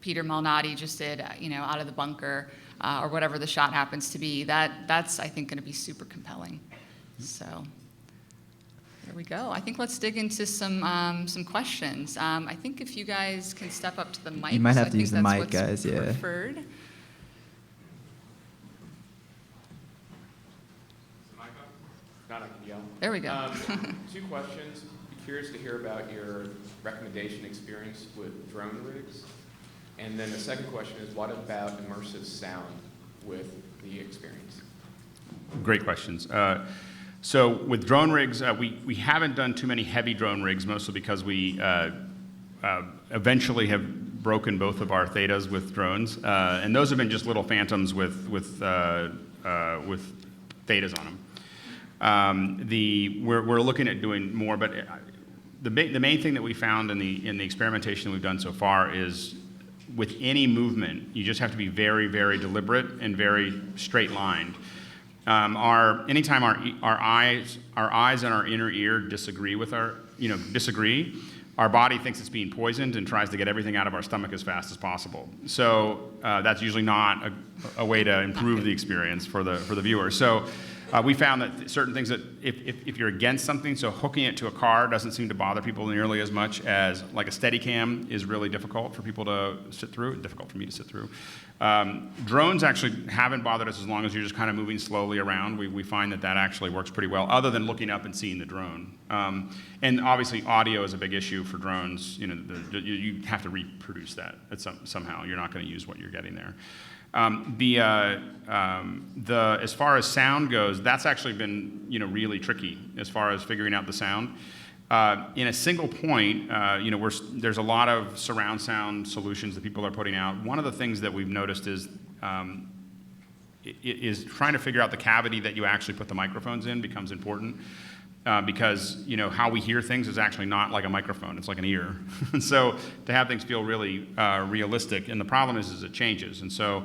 Peter Malnati just did out of the bunker or whatever the shot happens to be. That's I think going to be super compelling. So there we go. I think let's dig into some questions. I think if you guys can step up to the mic.
You might have to use the mic, guys. Yeah.
Preferred. There we go.
2 questions. Be curious to hear about your recommendation experience with drone rigs. And then the second question is, what about immersive sound with the experience?
Great questions. So with drone rigs, we haven't done too many heavy drone rigs, mostly because we eventually have broken both of our Thetas with drones, and those have been just little Phantoms with Thetas on them. We're looking at doing more, but the main thing that we found in the experimentation that we've done so far is with any movement, you just have to be very, very deliberate and very straight-lined. Anytime our eyes and our inner ear disagree, our body thinks it's being poisoned and tries to get everything out of our stomach as fast as possible. So that's usually not a way to improve the experience for the viewer. So we found that certain things that if you're against something, so hooking it to a car doesn't seem to bother people nearly as much as like a Steadicam is really difficult for people to sit through, difficult for me to sit through. Drones actually haven't bothered us as long as you're just kind of moving slowly around. We find that actually works pretty well, other than looking up and seeing the drone. And obviously audio is a big issue for drones. You have to reproduce that somehow. You're not going to use what you're getting there. As far as sound goes, that's actually been really tricky as far as figuring out the sound. In a single point, there's a lot of surround sound solutions that people are putting out. One of the things that we've noticed is trying to figure out the cavity that you actually put the microphones in becomes important. Because how we hear things is actually not like a microphone; it's like an ear. And so to have things feel really realistic, and the problem is it changes. And so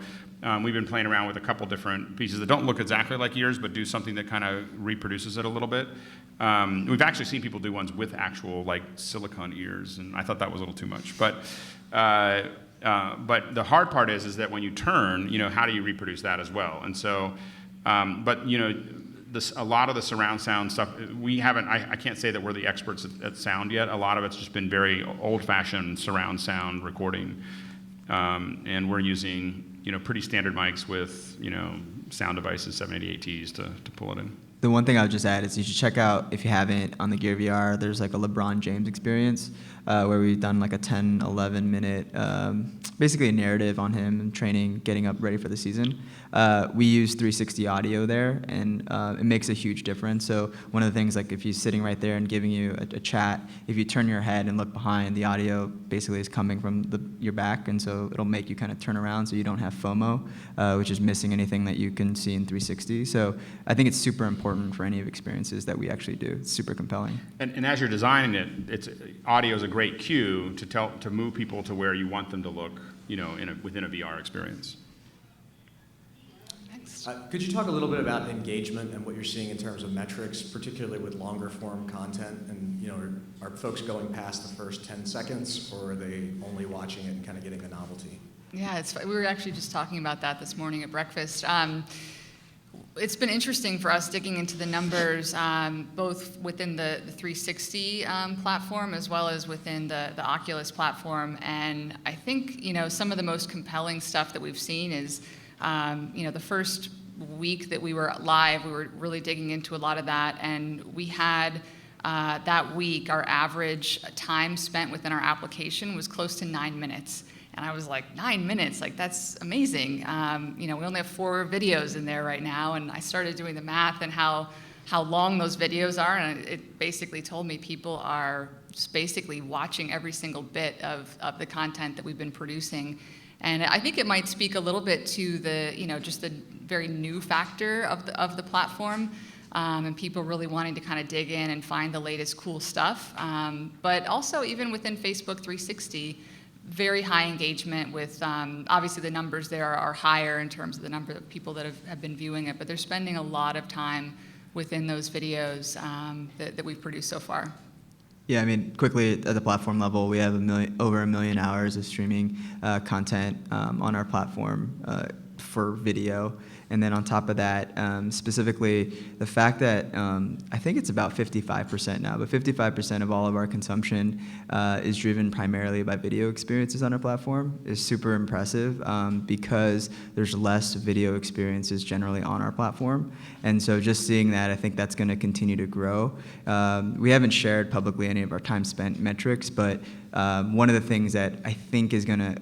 we've been playing around with a couple different pieces that don't look exactly like ears, but do something that kind of reproduces it a little bit. We've actually seen people do ones with actual like silicone ears, and I thought that was a little too much. But the hard part is that when you turn, how do you reproduce that as well? And so, a lot of the surround sound stuff, we haven't, I can't say that we're the experts at sound yet. A lot of it's just been very old-fashioned surround sound recording. And we're using, pretty standard mics with, sound devices, 780ATs to pull it in.
The one thing I would just add is you should check out, if you haven't, on the Gear VR, there's like a LeBron James experience. where we've done like a 10, 11 minute, basically a narrative on him and training, getting up ready for the season. We use 360 audio there, and it makes a huge difference. So one of the things, like if he's sitting right there and giving you a chat, if you turn your head and look behind, the audio basically is coming from your back, and so it'll make you kind of turn around so you don't have FOMO, which is missing anything that you can see in 360. So I think it's super important for any of experiences that we actually do. It's super compelling.
And as you're designing it, audio is a great cue to move people to where you want them to look, within a VR experience.
Could you talk a little bit about engagement and what you're seeing in terms of metrics, particularly with longer form content? And are folks going past the first 10 seconds, or are they only watching it and kind of getting the novelty?
Yeah, we were actually just talking about that this morning at breakfast. It's been interesting for us digging into the numbers, both within the 360 platform as well as within the Oculus platform. And I think, some of the most compelling stuff that we've seen is, the first week that we were live, we were really digging into a lot of that. And we had, that week, our average time spent within our application was close to 9 minutes. And I was like, 9 minutes, like that's amazing. We only have 4 videos in there right now, and I started doing the math and how long those videos are, and it basically told me people are basically watching every single bit of the content that we've been producing. And I think it might speak a little bit to the, just the very new factor of the platform, and people really wanting to kind of dig in and find the latest cool stuff. But also even within Facebook 360, very high engagement with, obviously the numbers there are higher in terms of the number of people that have been viewing it, but they're spending a lot of time within those videos that we've produced so far.
Yeah, I mean, quickly at the platform level, we have over 1 million hours of streaming content on our platform for video. And then on top of that, specifically the fact that I think it's about 55% now, but 55% of all of our consumption is driven primarily by video experiences on our platform is super impressive because there's less video experiences generally on our platform. And so just seeing that, I think that's going to continue to grow. We haven't shared publicly any of our time spent metrics, but one of the things that I think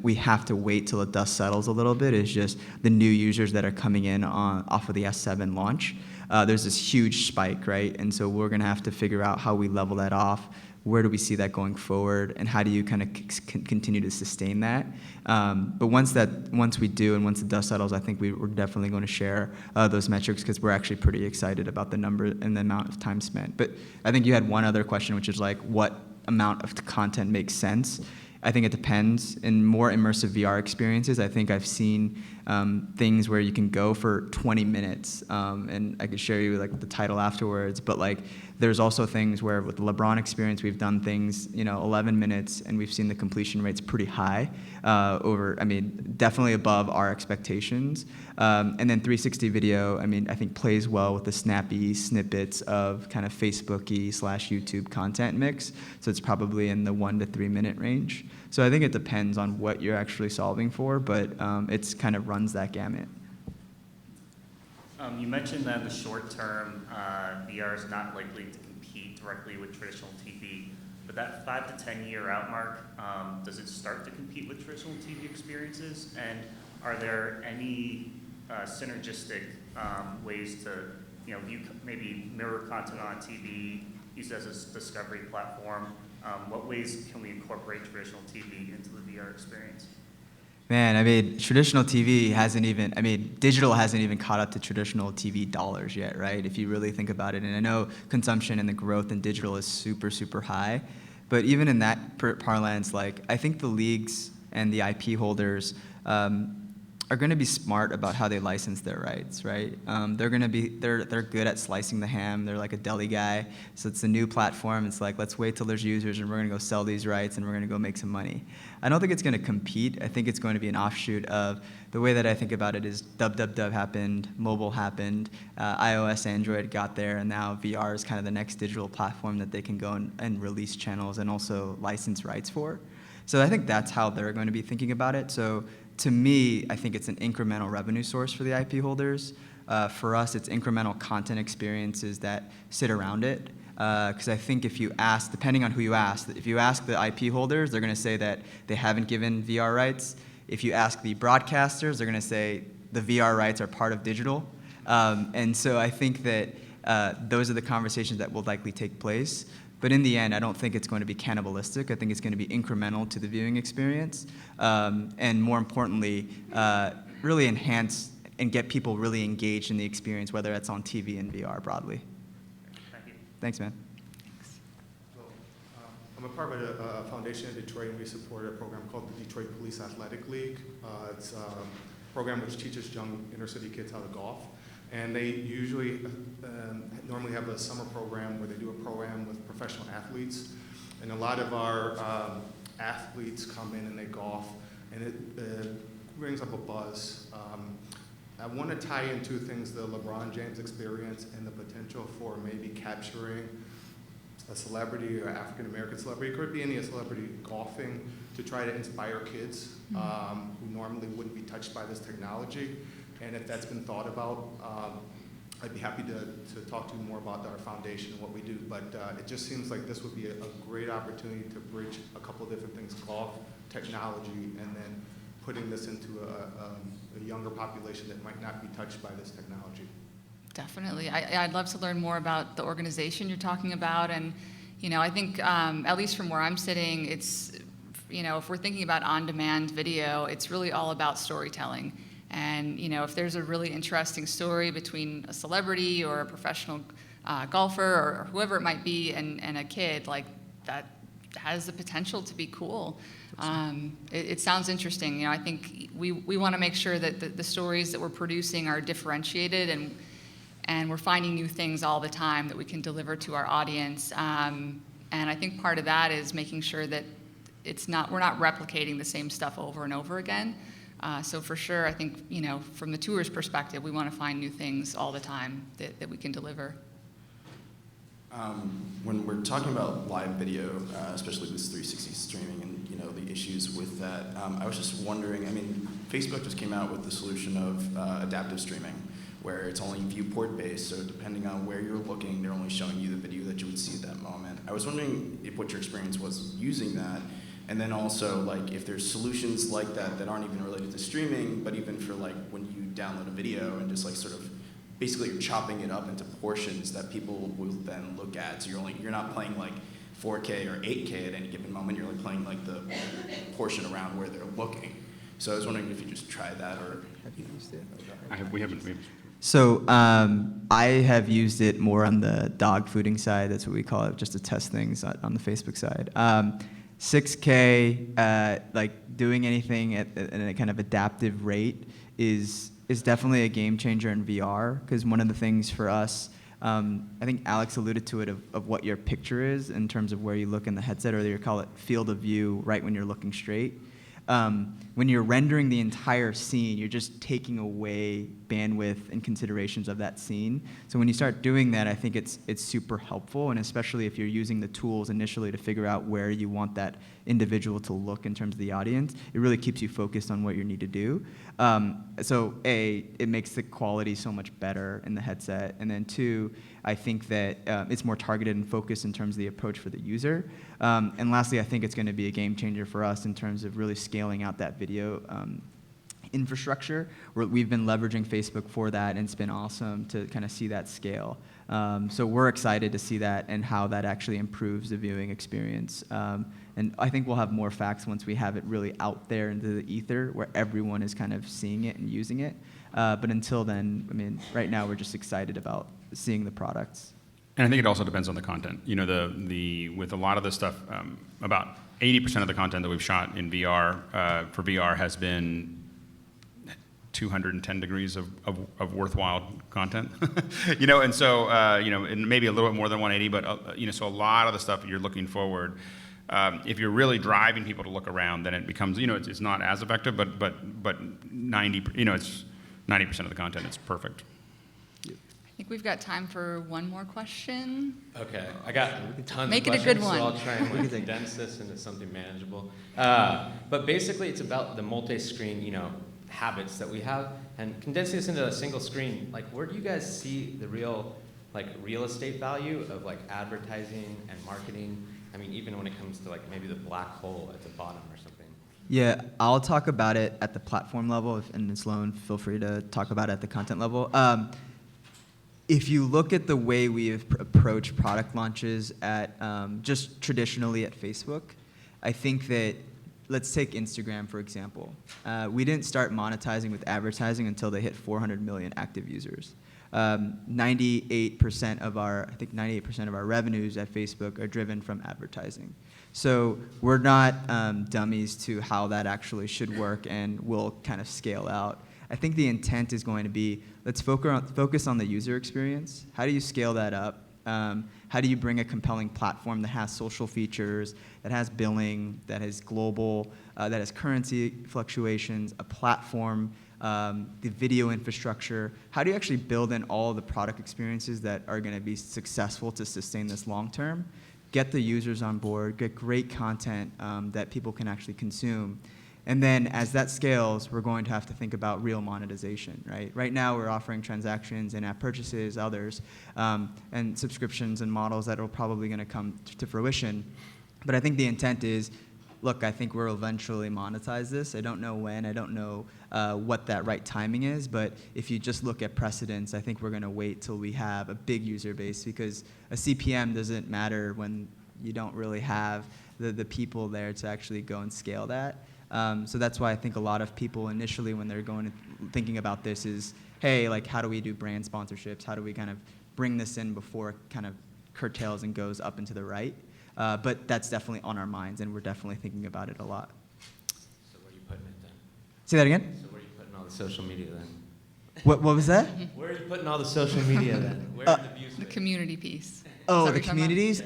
we have to wait till the dust settles a little bit is just the new users that are coming in off of the S7 launch. There's this huge spike, right? And so we're going to have to figure out how we level that off. Where do we see that going forward, and how do you kind of continue to sustain that? But once we do, and once the dust settles, I think we're definitely going to share those metrics because we're actually pretty excited about the number and the amount of time spent. But I think you had one other question, which is like, what amount of content makes sense? I think it depends. In more immersive VR experiences, I think I've seen things where you can go for 20 minutes, and I could share you like the title afterwards. But like, there's also things where with the LeBron experience, we've done things 11 minutes, and we've seen the completion rates pretty high, definitely above our expectations. And then 360 video, I think plays well with the snappy snippets of kind of Facebooky / YouTube content mix. So it's probably in the 1 to 3 minute range. So I think it depends on what you're actually solving for, but it's kind of runs that gamut.
You mentioned that in the short term, VR is not likely to compete directly with traditional TV, but that 5 to 10 year out mark, does it start to compete with traditional TV experiences? And are there any synergistic ways to view maybe mirror content on TV, use it as a discovery platform? What ways can we incorporate traditional TV into the VR experience?
Man, traditional TV digital hasn't even caught up to traditional TV dollars yet, right? If you really think about it. And I know consumption and the growth in digital is super, super high. But even in that parlance, like, I think the leagues and the IP holders are going to be smart about how they license their rights, right? They're good at slicing the ham. They're like a deli guy. So it's a new platform. It's like, let's wait till there's users, and we're going to go sell these rights, and we're going to go make some money. I don't think it's going to compete. I think it's going to be an offshoot of the way that I think about it is dub happened, mobile happened, iOS, Android got there, and now VR is kind of the next digital platform that they can go and release channels and also license rights for. So I think that's how they're going to be thinking about it. So to me, I think it's an incremental revenue source for the IP holders. For us, it's incremental content experiences that sit around it. Because I think if you ask, depending on who you ask, if you ask the IP holders, they're going to say that they haven't given VR rights. If you ask the broadcasters, they're going to say the VR rights are part of digital. And so I think that those are the conversations that will likely take place. But in the end, I don't think it's going to be cannibalistic. I think it's going to be incremental to the viewing experience. And more importantly, really enhance and get people really engaged in the experience, whether it's on TV and VR broadly.
Thank you.
Thanks, man.
I'm a part of a foundation in Detroit, and we support a program called the Detroit Police Athletic League. It's a program which teaches young inner-city kids how to golf. And they usually normally have a summer program where they do a program with professional athletes. And a lot of our athletes come in and they golf, and it brings up a buzz. I want to tie in two things, the LeBron James experience and the potential for maybe capturing a celebrity or African-American celebrity, could be any celebrity golfing, to try to inspire kids who normally wouldn't be touched by this technology. And if that's been thought about, I'd be happy to talk to you more about our foundation and what we do. But it just seems like this would be a great opportunity to bridge a couple of different things, golf, technology, and then putting this into a younger population that might not be touched by this technology.
Definitely. I'd love to learn more about the organization you're talking about. And, I think, at least from where I'm sitting, it's, if we're thinking about on-demand video, it's really all about storytelling. And, if there's a really interesting story between a celebrity or a professional golfer or whoever it might be and a kid, like, that has the potential to be cool. It sounds interesting. I think we want to make sure that the stories that we're producing are differentiated, and we're finding new things all the time that we can deliver to our audience. And I think part of that is making sure that we're not replicating the same stuff over and over again. So for sure, I think, from the tour's perspective, we want to find new things all the time that we can deliver.
When we're talking about live video, especially with 360 streaming and the issues with that, I was just wondering, Facebook just came out with the solution of adaptive streaming, where it's only viewport based, so depending on where you're looking, they're only showing you the video that you would see at that moment. I was wondering what your experience was using that, and then also if there's solutions like that aren't even related to streaming, but even for when you download a video and just sort of basically you're chopping it up into portions that people will then look at. So you're not playing 4K or 8K at any given moment. You're only playing the portion around where they're looking. So I was wondering if you just tried that or
Have you used it?
We haven't.
So I have used it more on the dog fooding side. That's what we call it, just to test things on the Facebook side. 6K, doing anything at a kind of adaptive rate is definitely a game changer in VR, because one of the things for us, I think Alex alluded to it, of what your picture is in terms of where you look in the headset, or you call it field of view, right when you're looking straight. When you're rendering the entire scene, you're just taking away bandwidth and considerations of that scene. So when you start doing that, I think it's super helpful, and especially if you're using the tools initially to figure out where you want that individual to look in terms of the audience, it really keeps you focused on what you need to do. So A, it makes the quality so much better in the headset, and then two, I think that it's more targeted and focused in terms of the approach for the user. And lastly, I think it's going to be a game changer for us in terms of really scaling out that video infrastructure. We've been leveraging Facebook for that, and it's been awesome to kind of see that scale. So we're excited to see that and how that actually improves the viewing experience. And I think we'll have more facts once we have it really out there into the ether, where everyone is kind of seeing it and using it. But until then, right now we're just excited about seeing the products.
And I think it also depends on the content. With a lot of this stuff, about 80% of the content that we've shot in VR for VR has been 210 degrees of worthwhile content. And so and maybe a little bit more than 180, but so a lot of the stuff you're looking forward. If you're really driving people to look around, then it becomes it's not as effective, but 90 it's 90% of the content. It's perfect.
I think we've got time for one more question.
Okay, I got tons
Make
of
it a
questions,
good one.
so I'll try and condense this into something manageable. But basically, it's about the multi-screen, habits that we have, and condensing this into a single screen. Where do you guys see the real like real estate value of like advertising and marketing. I mean, even when it comes to like maybe the black hole at the bottom or something.
Yeah, I'll talk about it at the platform level, and then Sloan, feel free to talk about it at the content level. If you look at the way we have approached product launches at just traditionally at Facebook, I think that, let's take Instagram, for example. We didn't start monetizing with advertising until they hit 400 million active users. 98% of our revenues at Facebook are driven from advertising. So we're not dummies to how that actually should work, and we'll kind of scale out. I think the intent is going to be, let's focus on the user experience. How do you scale that up? How do you bring a compelling platform that has social features, that has billing, that is global, that has currency fluctuations, a platform, the video infrastructure? How do you actually build in all the product experiences that are going to be successful to sustain this long term? Get the users on board, get great content that people can actually consume. And then as that scales, we're going to have to think about real monetization, right? Right now, we're offering transactions, in-app purchases, others, and subscriptions and models that are probably going to come to fruition. But I think the intent is, look, I think we'll eventually monetize this. I don't know when. I don't know what that right timing is. But if you just look at precedents, I think we're going to wait till we have a big user base, because a CPM doesn't matter when you don't really have the people there to actually go and scale that. So that's why I think a lot of people initially, when they're thinking about this, is, hey, like, how do we do brand sponsorships? How do we kind of bring this in before it kind of curtails and goes up and to the right? But that's definitely on our minds, and we're definitely thinking about it a lot.
So where are you putting it then?
Say that again?
So where are you putting all the social media then?
What was that?
Where are you putting all the social media then? Where in the view
The
space?
community piece.
Oh,
Is that
the
what you're talking
communities.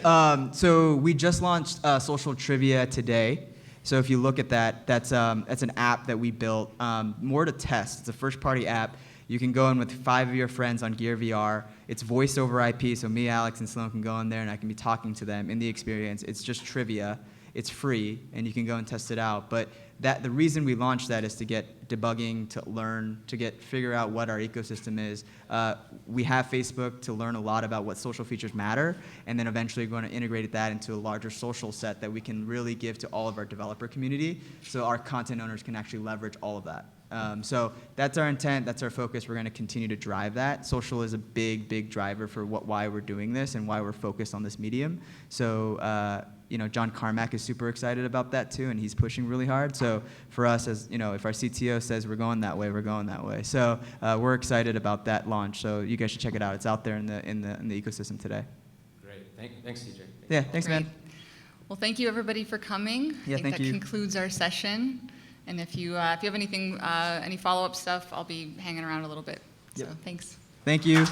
So we just launched social trivia today. So if you look at that, that's an app that we built more to test. It's a first-party app. You can go in with 5 of your friends on Gear VR. It's voice over IP, so me, Alex, and Sloan can go in there, and I can be talking to them in the experience. It's just trivia. It's free, and you can go and test it out. But the reason we launched that is to get debugging, to learn, to figure out what our ecosystem is. We have Facebook to learn a lot about what social features matter, and then eventually we're going to integrate that into a larger social set that we can really give to all of our developer community, so our content owners can actually leverage all of that. So that's our intent, that's our focus. We're going to continue to drive that. Social is a big, big driver for why we're doing this and why we're focused on this medium. So John Carmack is super excited about that too, and he's pushing really hard. So for us, as if our CTO says we're going that way, we're going that way. So we're excited about that launch. So you guys should check it out. It's out there in the ecosystem today.
Great. Thanks, CJ.
Yeah, thanks,
Great.
man.
Well, thank you, everybody, for coming.
Yeah,
I think
thank
that
you.
concludes our session. And if you have anything, any follow-up stuff, I'll be hanging around a little bit. So
Yep.
thanks.
Thank you.